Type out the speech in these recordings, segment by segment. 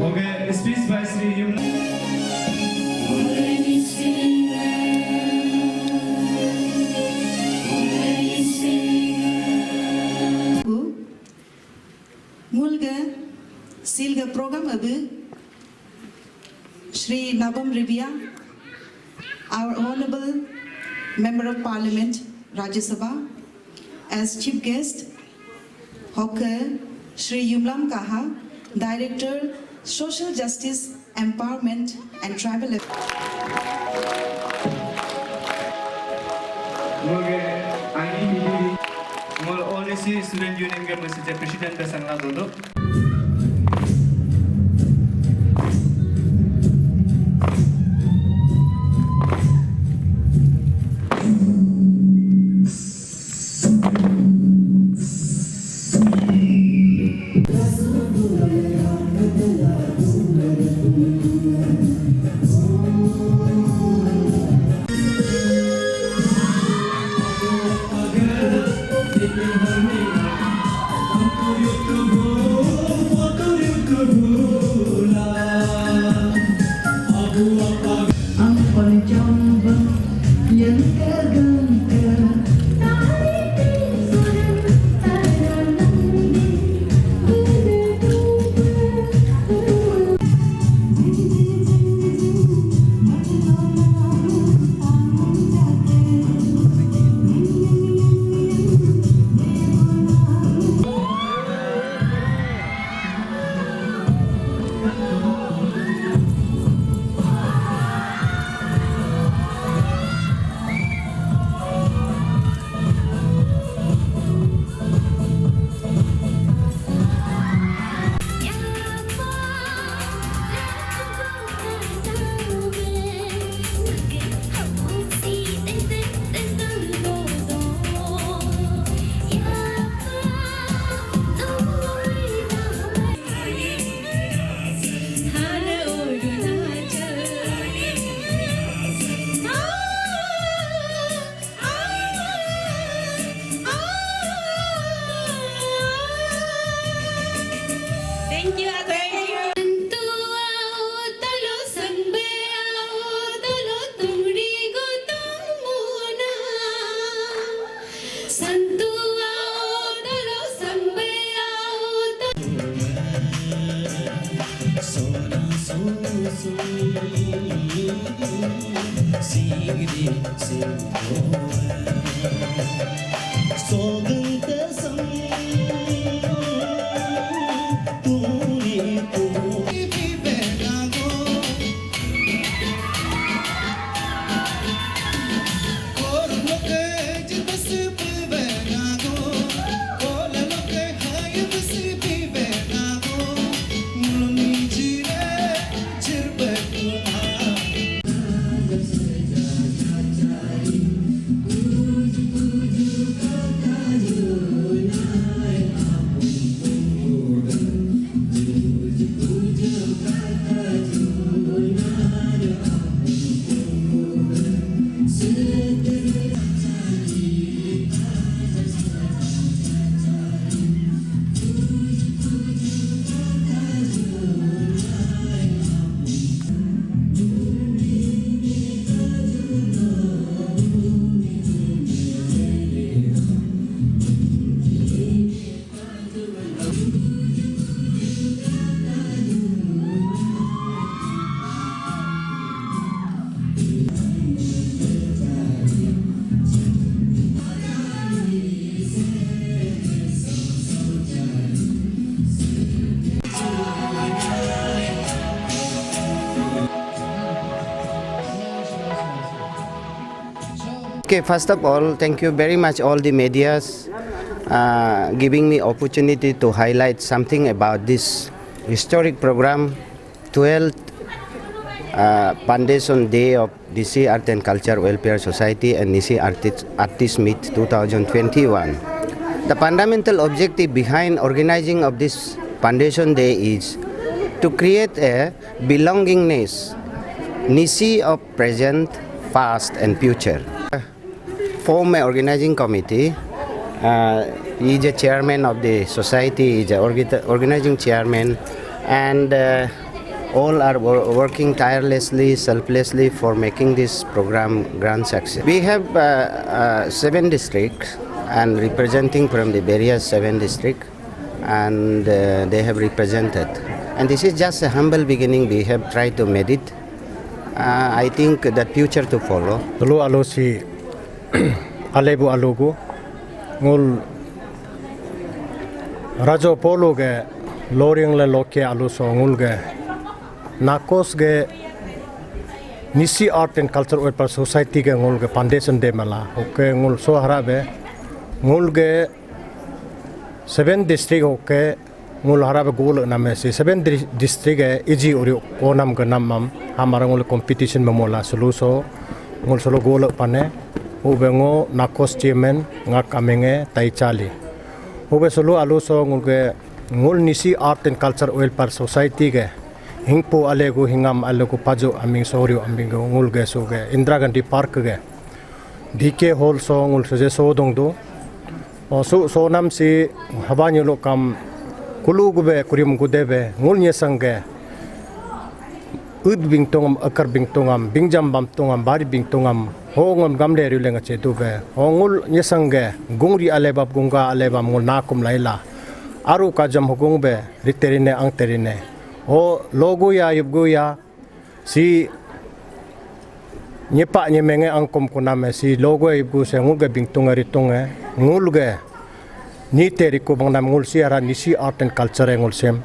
Okay, speech by Sri Mulga Silga program abu Sri Nabam Rivia, our Honorable Member of Parliament, Rajya Sabha, as chief guest, Hocker Sri Yumlam Kaha, Director, Social Justice, Empowerment and Tribal Affairs. Student Union के President का संगठन दोनों Thank you. Okay, first of all, thank you very much all the medias giving me opportunity to highlight something about this historic program, 12th Foundation Day of DC Art and Culture Welfare Society and DC Artist Meet 2021. The fundamental objective behind organizing of this Foundation Day is to create a belongingness, NISI of present, past and future. Form an organizing committee. He is a chairman of the society, he is an organizing chairman, and all are working tirelessly, selflessly for making this program grand success. We have 7 districts and representing from the various 7 districts, and they have represented. And this is just a humble beginning. We have tried to make it. I think the future to follow. Tulu alosi alebu alugu ngul rajo polo ge loring le loke aluso ngul ge nakos ge Nisi Art and Culture Welfare Society ge ngul ge foundation de mala oke ngul so harabe ngul ge 7 district oke ngul harabe gol name se 7 district ge iji ori konam ge namam hamara ngul competition memola soluso ngul solo gol pane ubengo nakos chairman ngak amenge taichali ube solo aluso ngul ge ngul Nisi Art and Culture Welfare Society ge hingpo alego hingam alego pajo aming sorio aming ngul ge so ge Indira Gandhi Park ge dike hol so ngul se so dong do o so nam si habanyo lo kam kulu gube kurim gudebe ngul nye sange ud bing tongam akar bing tongam bingjam bam tongam bari bing tongam hongam gamle ri lenga che dube hongul nye sange gungri alebab gunga alebam ngul nakum laila aru kajam hugung be riterine ang terine o logo ya yubgo ya si nyepa nyemenge angkom kuname si logo yubgo se ngul ge bing tonga ritonge ngul ge ni teri ko bang nam ngul si ara Nisi Art and Culture ngul sem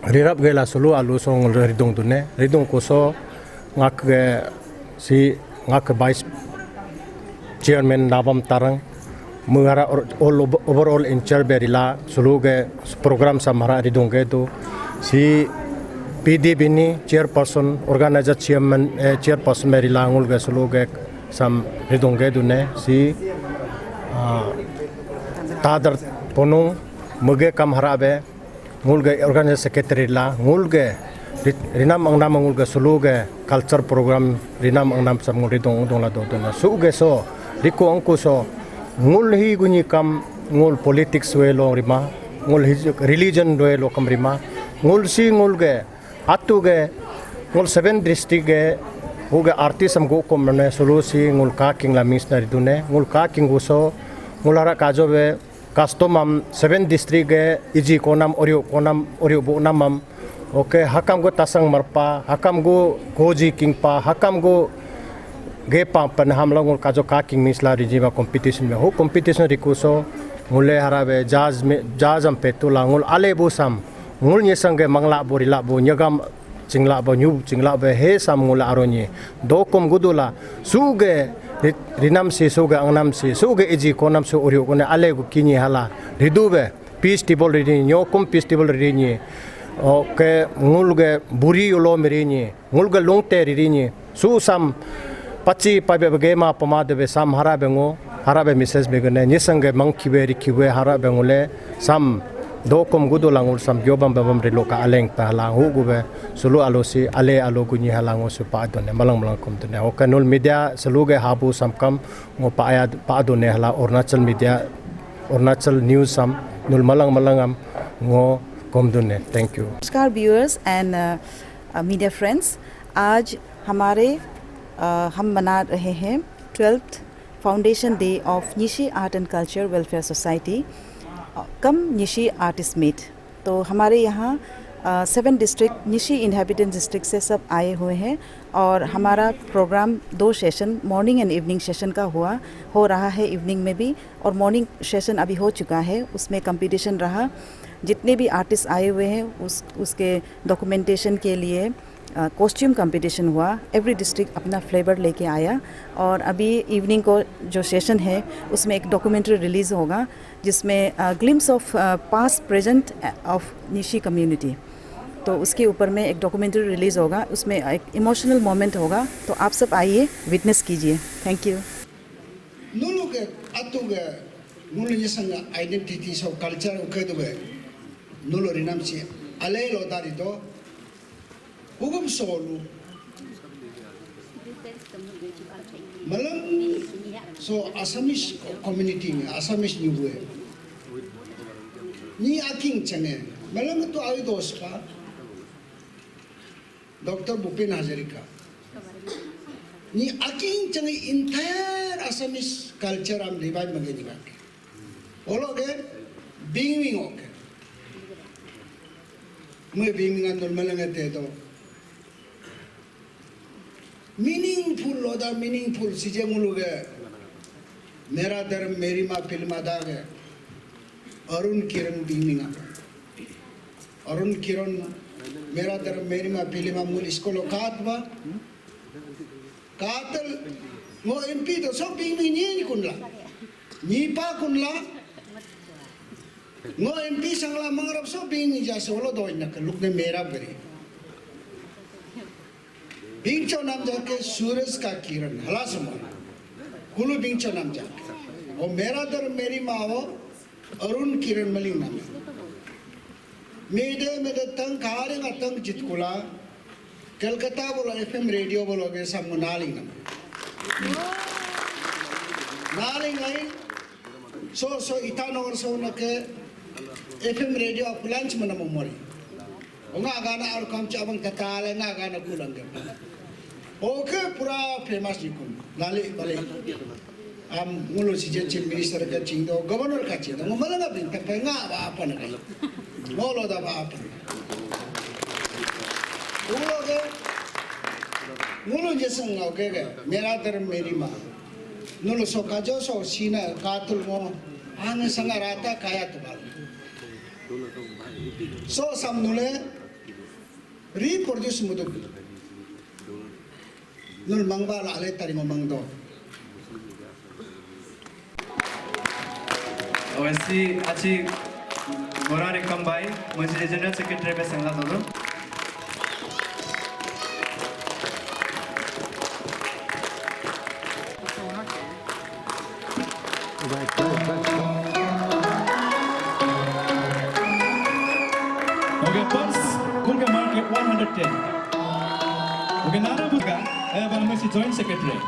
rirap ge la solo alu so ngul ridong dune ridong ko so ngak ge si ngak vice chairman nabam tarang mengara overall in charge berila solo ge program samara ridong ge to si PDB ni chairperson organizer chairperson berila ngul ge solo ge sam ridong ge dune si tadar ponung muge kam harabe ngul ge organizer secretary la ngul ge rinam angnam ngul ge solo ge culture program rinam angnam sam ngul ridong dong la do na su ge so riko angko so ngul hi guni kam ngul politics we lo rima ngul religion we lo kam rima ngul si ngul ge atu ge ngul 7 district ge hoge artist am go kom ne solo si ngul ka king la missionary dune ngul ka king go so ngul ara kajo be custom 7 district ge iji konam orio bo namam oke hakam go tasang marpa hakam go goji king pa hakam go ge pa pan hamla ngul kajo ka king misla rijiba competition me ho competition rikuso ngule harabe jaz am petula ngul ale bo sam ngul nye sange mangla bo rila bo nyagam chingla bo nyu chingla be he sam ngula aronye dokom gudula suge rinam se suge angnam se suge eji konam se orio kone ale go kinyi hala ridube peace table rini nyokom peace table rini oke ngul ge buri ulo merini ngul ge longte rini su sam pachi pabe ge ma pamade be sam harabe message be gane nyesange mangkibe rikiwe harabe ngule sam dokom gudulangul sam yobam babam reloka aleng pala hugube sulu alosi ale alogunyi halango su pa adone malang kom tune okanul media seluge habu samkam ngo pa adone hala Arunachal media Arunachal news sam nul malangam ngo kom dune. Thank you. नमस्कार viewers and media friends, आज हमारे हम मना रहे हैं 12th foundation day of Nishi art and culture welfare society cum Nishi artist meet. तो हमारे यहाँ 7 डिस्ट्रिक्ट निशी इनहेबिटेंट डिस्ट्रिक्ट से सब आए हुए हैं और हमारा programme 2 session morning and evening session का हो रहा है। इवनिंग में भी और मॉर्निंग सेशन अभी हो चुका है, उसमें कंपटीशन रहा। जितने भी आर्टिस्ट आए हुए हैं उसके डॉक्यूमेंटेशन के लिए कॉस्ट्यूम कंपटीशन हुआ। एवरी डिस्ट्रिक्ट अपना फ्लेवर लेके आया और अभी इवनिंग को जो सेशन है उसमें एक डॉक्यूमेंट्री रिलीज़ होगा जिसमें glimpse of past present of Nishi community. तो उसके ऊपर में एक डॉक्यूमेंट्री रिलीज़ होगा, उसमें एक इमोशनल मोमेंट होगा। तो आप सब आइए, विटनेस कीजिए। Thank you. Identities of culture उकेदुगे नुलो रिनामसी अले लोदारी तो हुगम सोलू मलम सो असमिस कम्युनिटी में असमिस न्यूवे नी आकिंग चने मलम तो आई दोस्त पा Dr. Bhupen Hazarika. Ni aking changi entire Assamese culture am revive magani ka. Olo ke being okay. मैं बीमिंग अंदर लगे तो मीनिंगफुल लोदा मीनिंगफुल चीजें मुलुगे मेरा धर्म मेरी माँ फिल्म अदा गए अरुण किरण बीमिंग अरुण किरण मेरा धर्म मेरी माँ फिल्म मूल इसको लोकात बा कातल वो एमपी तो सब बीमिंग नहीं कुनला नीपा कुनला नो एमपी संगला मंगरब सो बिंग जैसे वो दो इनका लुक ने मेरा बरी बिंचो नाम जाके सूरज का किरण हला समा कुलु बिंचो नाम जाके और मेरा दर मेरी माँ हो अरुण किरण मलिंग नाम मेरे तंग कारे का तंग जितकुला कलकत्ता बोलो एफएम रेडियो बोलो के सब नालिंग नाम नालिंग लाइन सो इतानोर सो न के FM radio lunch mana memori. Onga agana ar kam cabang tatale nga agana kulang ke. Oke pura famous jikun. Lali balik. Mulu si chief minister ka cingdo governor ka cingdo. Ngomala nga bin tapi nga apa na kay. Molo da apa. Ulo ke. Mulu jesang oke ke. Mera dharm meri ma. Nulu so kajo so sina katul mo. Ane sangarata kaya tubal. So sam nule reproduce mudu nul mangba la ale tari mangdo वैसी अच्छी गोरा रिकम भाई मुझे general secretary पे संगला दो Okay, first, Bulga mark 110. Okay, Nana Bulga, I have a joint secretary.